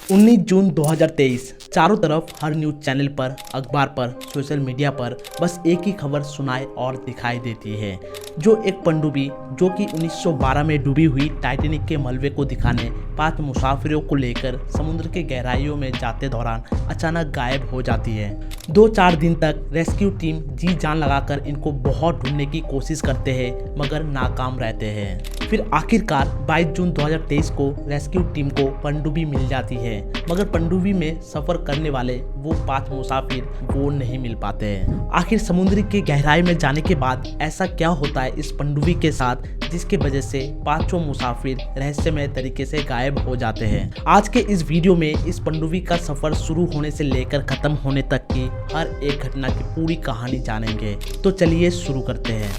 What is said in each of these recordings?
19 जून 2023 चारों तरफ हर news channel पर, अखबार पर, सोशल मीडिया पर बस एक ही खबर सुनाई और दिखाई देती है, जो एक पनडुब्बी जो कि 1912 में डूबी हुई टाइटैनिक के मलबे को दिखाने 5 मुसाफिरों को लेकर समुद्र के गहराइयों में जाते दौरान अचानक गायब हो जाती है। 2-4 दिन तक रेस्क्यू टीम जी जान लगाकर इनको बहुत ढूंढने की कोशिश करते हैं, मगर नाकाम रहते हैं। फिर आखिरकार 22 जून 2023 को रेस्क्यू टीम को पनडुब्बी मिल जाती है, मगर पनडुब्बी में सफर करने वाले वो 5 मुसाफिर वो नहीं मिल पाते हैं। आखिर समुद्र की गहराई में जाने के बाद ऐसा क्या होता है इस पनडुब्बी के साथ, जिसकी वजह से 5 मुसाफिर रहस्यमय तरीके से गायब हो जाते हैं। आज के इस वीडियो में इस पनडुब्बी का सफर शुरू होने से लेकर खत्म होने तक की हर एक घटना की पूरी कहानी जानेंगे। तो चलिए शुरू करते हैं।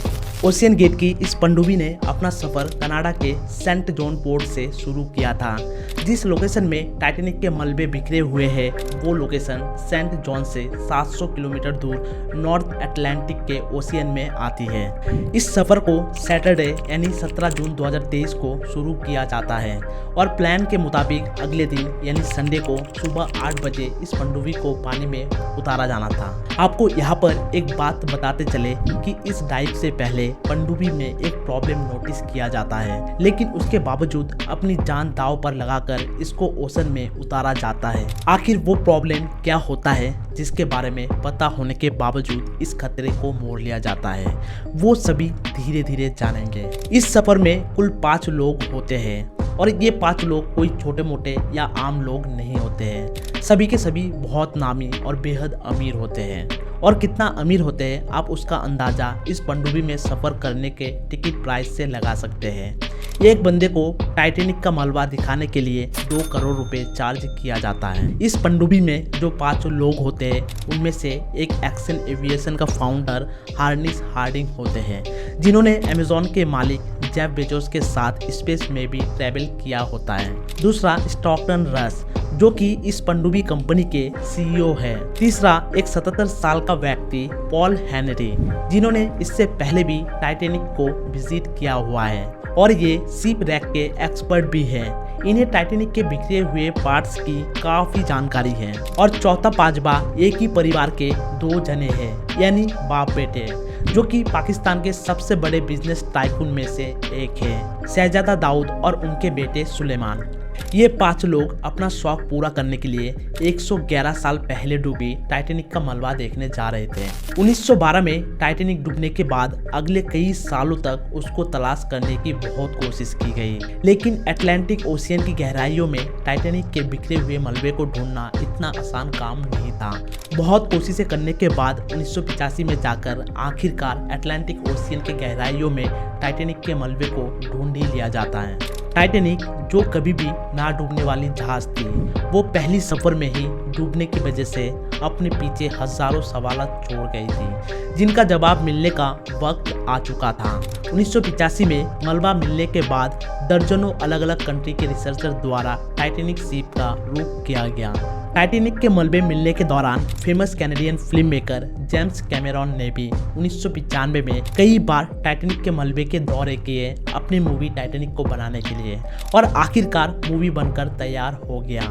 ओशियन गेट की इस पनडुब्बी ने अपना सफर कनाडा के सेंट जॉन पोर्ट से शुरू किया था। जिस लोकेशन में टाइटैनिक के मलबे बिखरे हुए हैं, वो लोकेशन सेंट जॉन से 700 किलोमीटर दूर नॉर्थ अटलांटिक के ओशियन में आती है। इस सफर को सैटरडे यानी 17 जून 2023 को शुरू किया जाता है और प्लान के मुताबिक अगले दिन यानी संडे को सुबह 8 बजे इस पनडुब्बी को पानी में उतारा जाना था। आपको यहाँ पर एक बात बताते चले कि इस डाइव से पहले पनडुब्बी में एक प्रॉब्लम नोटिस किया जाता है, लेकिन उसके बावजूद अपनी जान दांव पर लगाकर इसको ओशन में उतारा जाता है। आखिर वो प्रॉब्लम क्या होता है जिसके बारे में पता होने के बावजूद इस खतरे को मोड़ लिया जाता है, वो सभी धीरे धीरे जानेंगे। इस सफर में कुल 5 लोग होते हैं और ये 5 लोग कोई छोटे मोटे या आम लोग नहीं होते हैं। सभी के सभी बहुत नामी और बेहद अमीर होते हैं, और कितना अमीर होते हैं आप उसका अंदाजा इस पनडुब्बी में सफर करने के टिकट प्राइस से लगा सकते हैं। एक बंदे को टाइटैनिक का मलबा दिखाने के लिए 2 करोड़ रुपए चार्ज किया जाता है। इस पनडुब्बी में जो 5 लोग होते हैं उनमें से एक एक्शन एविएशन का फाउंडर हार्निस हार्डिंग होते हैं, जिन्होंने अमेज़न के मालिक जेफ बेजोस के साथ स्पेस में भी ट्रैवल किया होता है। दूसरा स्टॉकटन रस, जो कि इस पनडुब्बी कंपनी के सीईओ है। तीसरा एक 77 साल का व्यक्ति पॉल हेनरी, जिन्होंने इससे पहले भी टाइटैनिक को विजिट किया हुआ है और ये शिप रैक के एक्सपर्ट भी हैं। इन्हें टाइटैनिक के बिखरे हुए पार्ट्स की काफी जानकारी है। और चौथा 5वां एक ही परिवार के 2 जने हैं, यानी बाप बेटे, जो कि पाकिस्तान के सबसे बड़े बिजनेस टाइकून में से एक है, शहजादा दाऊद और उनके बेटे सुलेमान। ये 5 लोग अपना शौक पूरा करने के लिए 111 साल पहले डूबी टाइटैनिक का मलबा देखने जा रहे थे। 1912 में टाइटैनिक डूबने के बाद अगले कई सालों तक उसको तलाश करने की बहुत कोशिश की गई, लेकिन अटलांटिक ओशियन की गहराइयों में टाइटैनिक के बिखरे हुए मलबे को ढूंढना इतना आसान काम नहीं था। बहुत कोशिशें करने के बाद 1985 में जाकर आखिरकार अटलांटिक ओशियन के गहराइयों में टाइटैनिक के मलबे को ढूंढ ही लिया जाता है। टाइटैनिक, जो कभी भी ना डूबने वाली जहाज थी, वो पहली सफर में ही डूबने की वजह से अपने पीछे हजारों सवाल छोड़ गई थी, जिनका जवाब मिलने का वक्त आ चुका था। 1985 में मलबा मिलने के बाद दर्जनों अलग अलग कंट्री के रिसर्चर द्वारा टाइटैनिक शिप का रूप किया गया। टाइटैनिक के मलबे मिलने के दौरान famous Canadian film maker James Cameron ने भी 1995 में कई बार टाइटैनिक के मलबे के दौरे किए अपनी मूवी टाइटैनिक को बनाने के लिए, और आखिरकार मूवी बनकर तैयार हो गया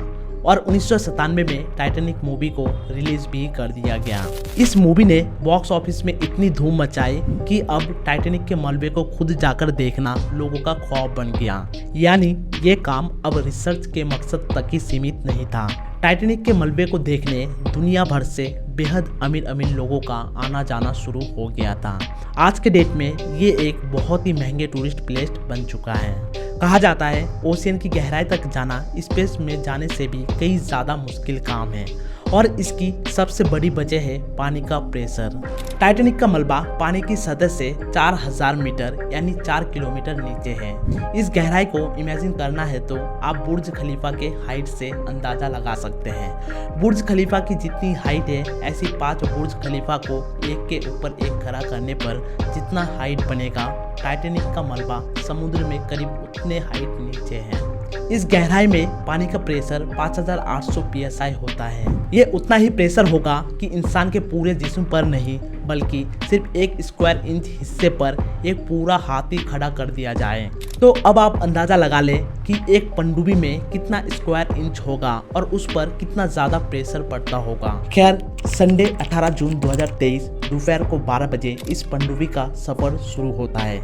और 1997 में टाइटैनिक मूवी को रिलीज भी कर दिया गया। इस मूवी ने बॉक्स ऑफिस में इतनी धूम मचाई कि अब टाइटैनिक के मलबे को खुद जाकर देखना लोगों का ख्वाब बन गया। यानी ये काम अब रिसर्च के मकसद तक ही सीमित नहीं था। टाइटैनिक के मलबे को देखने दुनिया भर से बेहद अमीर अमीर लोगों का आना जाना शुरू हो गया था। आज के डेट में ये एक बहुत ही महंगे टूरिस्ट प्लेस बन चुका है। कहा जाता है ओशियन की गहराई तक जाना स्पेस में जाने से भी कई ज़्यादा मुश्किल काम है, और इसकी सबसे बड़ी वजह है पानी का प्रेशर। टाइटैनिक का मलबा पानी की सतह से 4000 मीटर यानी 4 किलोमीटर नीचे है। इस गहराई को इमेजिन करना है तो आप बुर्ज खलीफा के हाइट से अंदाजा लगा सकते हैं। बुर्ज खलीफा की जितनी हाइट है, ऐसी 5 बुर्ज खलीफा को एक के ऊपर एक खड़ा करने पर जितना हाइट बनेगा, टाइटैनिक का मलबा समुद्र में करीब उतने हाइट नीचे है। इस गहराई में पानी का प्रेशर 5800 psi होता है। ये उतना ही प्रेशर होगा कि इंसान के पूरे जिस्म पर नहीं, बल्कि सिर्फ 1 स्क्वायर इंच हिस्से पर एक पूरा हाथी खड़ा कर दिया जाए। तो अब आप अंदाज़ा लगा लें कि एक पनडुब्बी में कितना स्क्वायर इंच होगा और उस पर कितना ज़्यादा प्रेशर पड़ता होगा। खैर, संडे 18 जून 2023 दोपहर को 12 बजे इस पनडुब्बी का सफ़र शुरू होता है।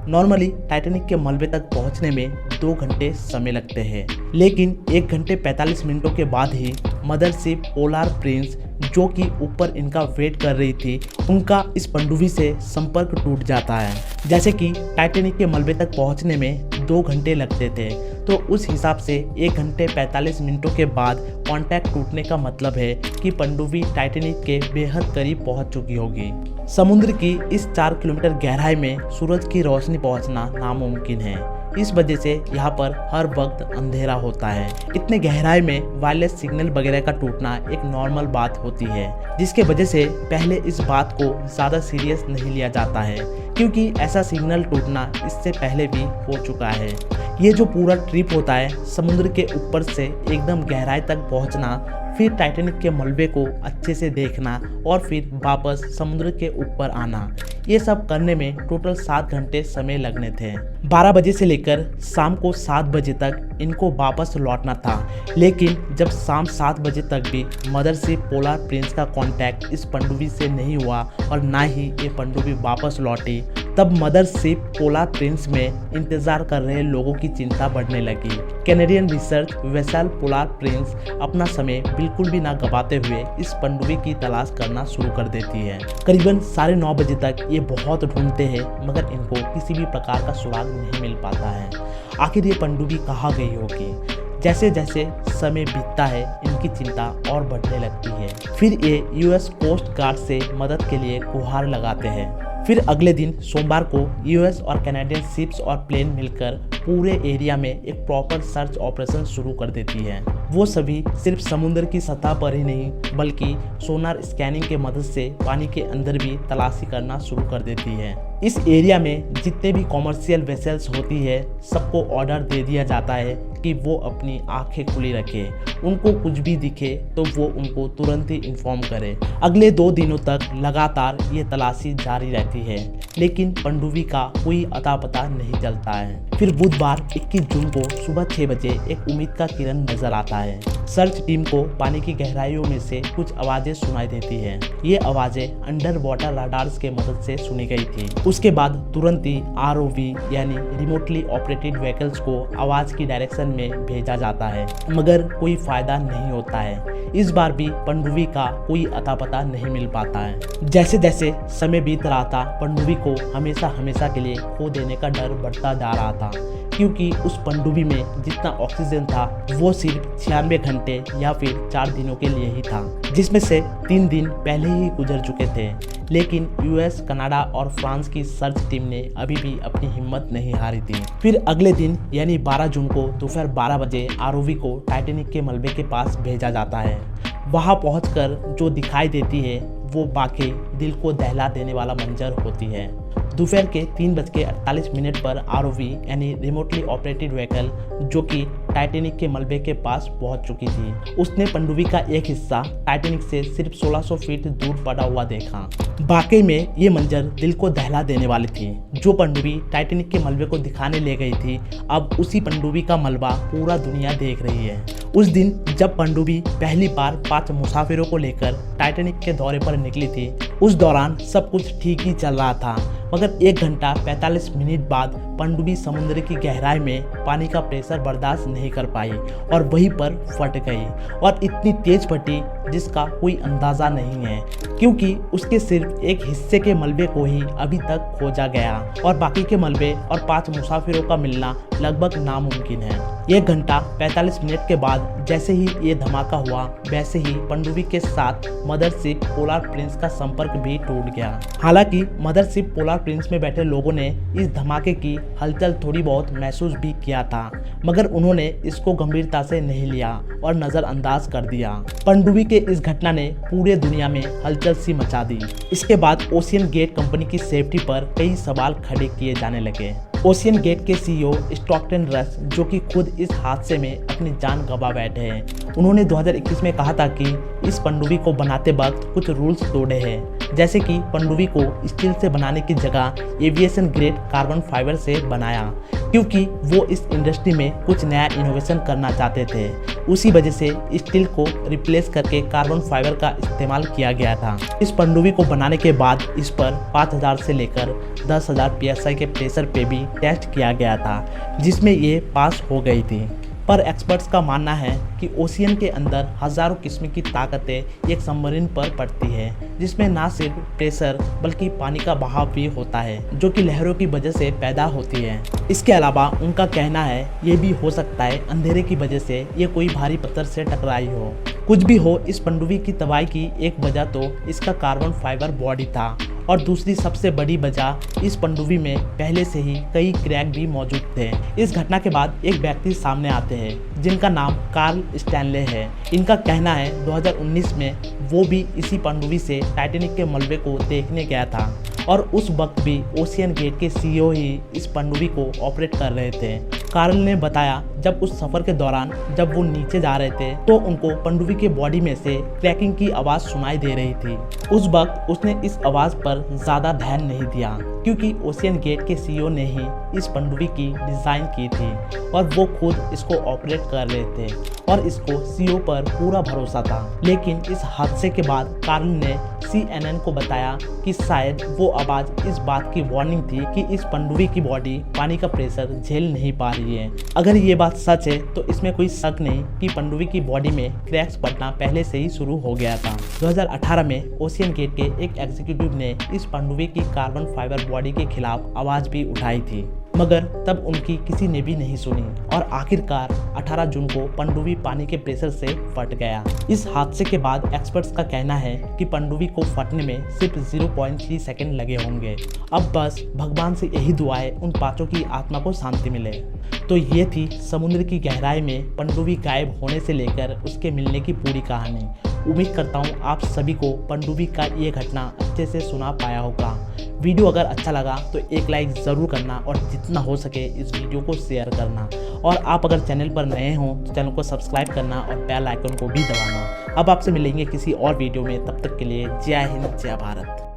नॉर्मली टाइटैनिक के मलबे तक पहुंचने में 2 घंटे समय लगते हैं, लेकिन 1 घंटे 45 मिनटों के बाद ही मदरशिप पोलार प्रिंस, जो कि ऊपर इनका वेट कर रही थी, उनका इस पनडुब्बी से संपर्क टूट जाता है। जैसे कि टाइटैनिक के मलबे तक पहुंचने में 2 घंटे लगते थे, तो उस हिसाब से 1 घंटे 45 मिनटों के बाद कांटेक्ट टूटने का मतलब है कि पनडुब्बी टाइटैनिक के बेहद करीब पहुंच चुकी होगी। समुद्र की इस 4 किलोमीटर गहराई में सूरज की रोशनी पहुंचना नामुमकिन है। इस वजह से यहाँ पर हर वक्त अंधेरा होता है। इतने गहराई में वायरलेस सिग्नल वगैरह का टूटना एक नॉर्मल बात होती है, जिसके वजह से पहले इस बात को ज़्यादा सीरियस नहीं लिया जाता है, क्योंकि ऐसा सिग्नल टूटना इससे पहले भी हो चुका है। ये जो पूरा ट्रिप होता है, समुद्र के ऊपर से एकदम गहराई तक पहुँचना, फिर टाइटैनिक के मलबे को अच्छे से देखना और फिर वापस समुद्र के ऊपर आना, ये सब करने में टोटल 7 घंटे समय लगने थे। 12 बजे से लेकर शाम को 7 बजे तक इनको वापस लौटना था, लेकिन जब शाम 7 बजे तक भी मदरशिप पोलार प्रिंस का कांटेक्ट इस पनडुब्बी से नहीं हुआ और ना ही ये पनडुब्बी वापस लौटी, तब मदरशिप पोलार प्रिंस में इंतजार कर रहे लोगों की चिंता बढ़ने लगी। Canadian research vessel polar Prince अपना समय बिल्कुल भी ना गवाते हुए इस पनडुब्बी की तलाश करना शुरू कर देती है। करीबन 9:30 बजे तक ये बहुत ढूंढते हैं, मगर इनको किसी भी प्रकार का सुराग नहीं मिल पाता है। आखिर ये पनडुब्बी कहाँ गई होगी? जैसे जैसे समय बीतता है, इनकी चिंता और बढ़ने लगती है। फिर ये यूएस कोस्ट गार्ड से मदद के लिए गुहार लगाते हैं। फिर अगले दिन सोमवार को यूएस और कनाडियन शिप्स और प्लेन मिलकर पूरे एरिया में एक प्रॉपर सर्च ऑपरेशन शुरू कर देती है। वो सभी सिर्फ समुद्र की सतह पर ही नहीं, बल्कि सोनार स्कैनिंग के मदद से पानी के अंदर भी तलाशी करना शुरू कर देती है। इस एरिया में जितने भी कॉमर्शियल वेसल्स होती है, सबको ऑर्डर दे दिया जाता है कि वो अपनी आंखें खुली रखें। उनको कुछ भी दिखे तो वो उनको तुरंत ही इन्फॉर्म करे। अगले 2 दिनों तक लगातार ये तलाशी जारी रहती है, लेकिन पनडुब्बी का कोई अता पता नहीं चलता है। फिर बुधवार 21 जून को सुबह 6 बजे एक उम्मीद का किरण नजर आता है। सर्च टीम को पानी की गहराइयों में से कुछ आवाजें सुनाई देती है। ये आवाजें अंडर वाटर रडार्स के मदद से सुनी गई थी। उसके बाद तुरंत ही ROV यानी रिमोटली ऑपरेटेड व्हीकल्स को आवाज की डायरेक्शन में भेजा जाता है, मगर कोई फायदा नहीं होता है। इस बार भी पनडुब्बी का कोई अता पता नहीं मिल पाता है। जैसे जैसे समय बीत रहा था, पनडुब्बी को हमेशा के लिए खो देने का डर बढ़ता जा रहा था, क्योंकि उस पनडुब्बी में जितना ऑक्सीजन था वो सिर्फ 96 घंटे या फिर 4 दिनों के लिए ही था, जिसमें से 3 दिन पहले ही गुजर चुके थे। लेकिन यूएस, कनाडा और फ्रांस की सर्च टीम ने अभी भी अपनी हिम्मत नहीं हारी थी। फिर अगले दिन यानी 12 जून को दोपहर 12 बजे ROV को टाइटैनिक के मलबे के पास भेजा जाता है। वहां पहुंचकर जो दिखाई देती है वो वाकई दिल को दहला देने वाला मंजर होती है। दोपहर के 3:48 पर ROV यानी रिमोटली ऑपरेटेड व्हीकल, जो कि टाइटैनिक के मलबे के पास पहुंच चुकी थी, उसने पनडुब्बी का एक हिस्सा टाइटैनिक से सिर्फ 1600 फीट दूर पड़ा हुआ देखा। वाकई में ये मंजर दिल को दहला देने वाली थी। जो पनडुब्बी टाइटैनिक के मलबे को दिखाने ले गई थी, अब उसी पनडुब्बी का मलबा पूरा दुनिया देख रही है। उस दिन जब पनडुब्बी पहली बार 5 मुसाफिरों को लेकर टाइटैनिक के दौरे पर निकली थी, उस दौरान सब कुछ ठीक ही चल रहा था, मगर 1 घंटा 45 मिनट बाद पनडुब्बी समुद्र की गहराई में पानी का प्रेशर बर्दाश्त नहीं कर पाई और वहीं पर फट गई, और इतनी तेज फटी जिसका कोई अंदाज़ा नहीं है, क्योंकि उसके सिर्फ एक हिस्से के मलबे को ही अभी तक खोजा गया और बाकी के मलबे और 5 मुसाफिरों का मिलना लगभग नामुमकिन है। 1 घंटा 45 मिनट के बाद जैसे ही ये धमाका हुआ, वैसे ही पनडुब्बी के साथ मदरशिप पोलार प्रिंस का संपर्क भी टूट गया। हालांकि मदरशिप पोलार प्रिंस में बैठे लोगों ने इस धमाके की हलचल थोड़ी बहुत महसूस भी किया था, मगर उन्होंने इसको गंभीरता से नहीं लिया और नज़रअंदाज कर दिया। पनडुब्बी के इस घटना ने पूरे दुनिया में हलचल सी मचा दी। इसके बाद ओशियन गेट कंपनी की सेफ्टी पर कई सवाल खड़े किए जाने लगे। ओशियन गेट के CEO स्टॉकटन रस, जो कि खुद इस हादसे में अपनी जान गंवा बैठे हैं, उन्होंने 2021 में कहा था कि इस पनडुब्बी को बनाते वक्त कुछ रूल्स तोड़े हैं, जैसे कि पनडुब्बी को स्टील से बनाने की जगह एविएशन ग्रेड कार्बन फाइबर से बनाया। क्योंकि वो इस इंडस्ट्री में कुछ नया इनोवेशन करना चाहते थे। उसी वजह से स्टील को रिप्लेस करके कार्बन फाइबर का इस्तेमाल किया गया था। इस पनडुब्बी को बनाने के बाद इस पर 5000 से लेकर 10,000 PSI के प्रेशर पे भी टेस्ट किया गया था, जिसमें ये पास हो गई थी। पर एक्सपर्ट्स का मानना है कि ओशियन के अंदर हजारों किस्म की ताकतें एक सबमरीन पर पड़ती है, जिसमें ना सिर्फ प्रेशर बल्कि पानी का बहाव भी होता है, जो कि लहरों की वजह से पैदा होती है। इसके अलावा उनका कहना है ये भी हो सकता है अंधेरे की वजह से ये कोई भारी पत्थर से टकराई हो। कुछ भी हो, इस पनडुब्बी की तबाही की एक वजह तो इसका कार्बन फाइबर बॉडी था, और दूसरी सबसे बड़ी वजह इस पनडुब्बी में पहले से ही कई क्रैक भी मौजूद थे। इस घटना के बाद एक व्यक्ति सामने आते हैं जिनका नाम कार्ल स्टैनले है। इनका कहना है 2019 में वो भी इसी पनडुब्बी से टाइटैनिक के मलबे को देखने गया था, और उस वक्त भी ओशियन गेट के CEO ही इस पनडुब्बी को ऑपरेट कर रहे थे। कार्ल ने बताया जब उस सफ़र के दौरान जब वो नीचे जा रहे थे तो उनको पनडुब्बी के बॉडी में से क्रैकिंग की आवाज़ सुनाई दे रही थी। उस वक्त उसने इस आवाज़ पर ज़्यादा ध्यान नहीं दिया, क्योंकि ओशियन गेट के CEO ने ही इस पनडुब्बी की डिज़ाइन की थी और वो खुद इसको ऑपरेट कर रहे थे और इसको CEO पर पूरा भरोसा था। लेकिन इस हादसे के बाद कार्ल ने CNN को बताया कि शायद वो आवाज़ इस बात की वार्निंग थी कि इस पनडुब्बी की बॉडी पानी का प्रेशर झेल नहीं पा रही है। अगर ये बात सच है तो इसमें कोई शक नहीं कि पनडुब्बी की बॉडी में क्रैक्स पड़ना पहले से ही शुरू हो गया था। 2018 में ओशियन गेट के एक एग्जीक्यूटिव ने इस पनडुब्बी की कार्बन फाइबर बॉडी के खिलाफ आवाज़ भी उठाई थी, मगर तब उनकी किसी ने भी नहीं सुनी और आखिरकार 18 जून को पनडुब्बी पानी के प्रेशर से फट गया। इस हादसे के बाद एक्सपर्ट्स का कहना है कि पनडुब्बी को फटने में सिर्फ 0.3 सेकंड लगे होंगे। अब बस भगवान से यही दुआ है उन पांचों की आत्मा को शांति मिले। तो ये थी समुद्र की गहराई में पनडुब्बी गायब होने से लेकर उसके मिलने की पूरी कहानी। उम्मीद करता हूँ आप सभी को पनडुब्बी का ये घटना अच्छे से सुना पाया होगा। वीडियो अगर अच्छा लगा तो एक लाइक ज़रूर करना और जितना हो सके इस वीडियो को शेयर करना, और आप अगर चैनल पर नए हों तो चैनल को सब्सक्राइब करना और बेल आइकन को भी दबाना। अब आपसे मिलेंगे किसी और वीडियो में, तब तक के लिए जय हिंद जय भारत।